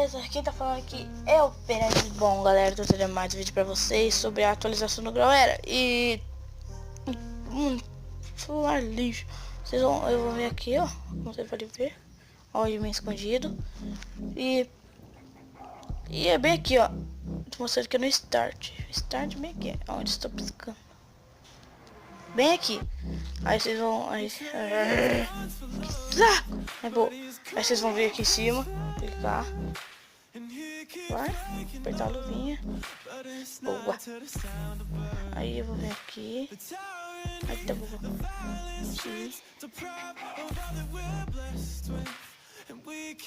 beleza? Quem tá falando aqui é o Peredes. Bom, galera, tô trazendo mais um vídeo pra vocês sobre a atualização do Galera. E... celular lixo. Eu vou ver aqui, ó. Como você pode ver. Ó, ele bem escondido. E é bem aqui, ó. Tô mostrando aqui no Start. Start bem aqui, onde estou piscando. Bem aqui. Aí vocês vão... Aí... Que saco! É bom. Aí vocês vão vir aqui em cima. Clicar. Vai. Apertar a luvinha. Boa. Aí eu vou vir aqui. Aí tá bom. Aqui.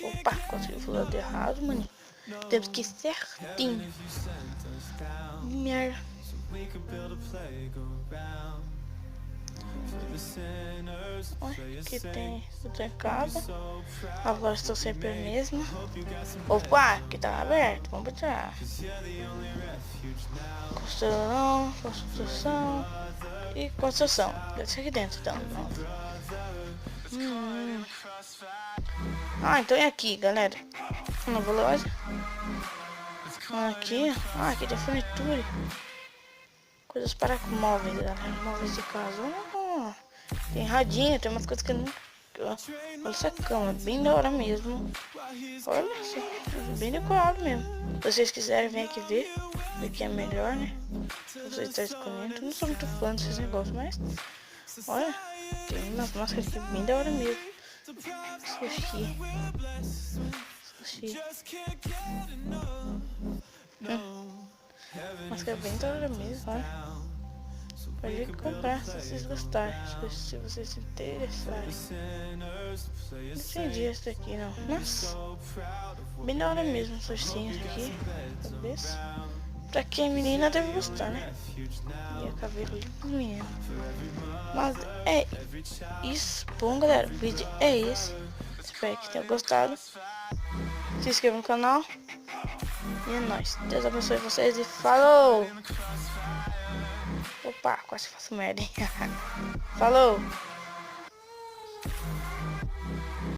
Opa, consegui o lado errado, mano. Temos que ir certinho. Merda. Aqui tem tudo em casa. Agora estou sempre a mesma. Opa, aqui tá aberto. Vamos botar construção e construção. Deve ser aqui dentro então. Ah, então é aqui, galera. Nova loja. Aqui. Ah, aqui tem furnitura. Coisas para móveis, galera. Móveis de casa. Tem radinho, tem umas coisas que eu não... Olha essa cama, bem da hora mesmo. Olha só, bem decorado mesmo. Se vocês quiserem, vem aqui ver. O que é melhor, né? Vocês estão escolhendo. Eu não sou muito fã desses negócios, mas... Olha, tem umas máscaras aqui bem da hora mesmo. Sushi. Máscara bem da hora mesmo, olha. Pode comprar se vocês gostarem, se vocês se interessarem. Não entendi esse daqui não. Nossa, bem da hora mesmo essa ursinha aqui. Cabeça. Pra quem é menina deve gostar, né? E a cabelo limpo menino. Mas é isso. Bom, galera, o vídeo é esse. Espero que tenham gostado. Se inscreva no canal. E é nóis. Deus abençoe vocês e falou! Opa, quase faço merda, hein? Falou!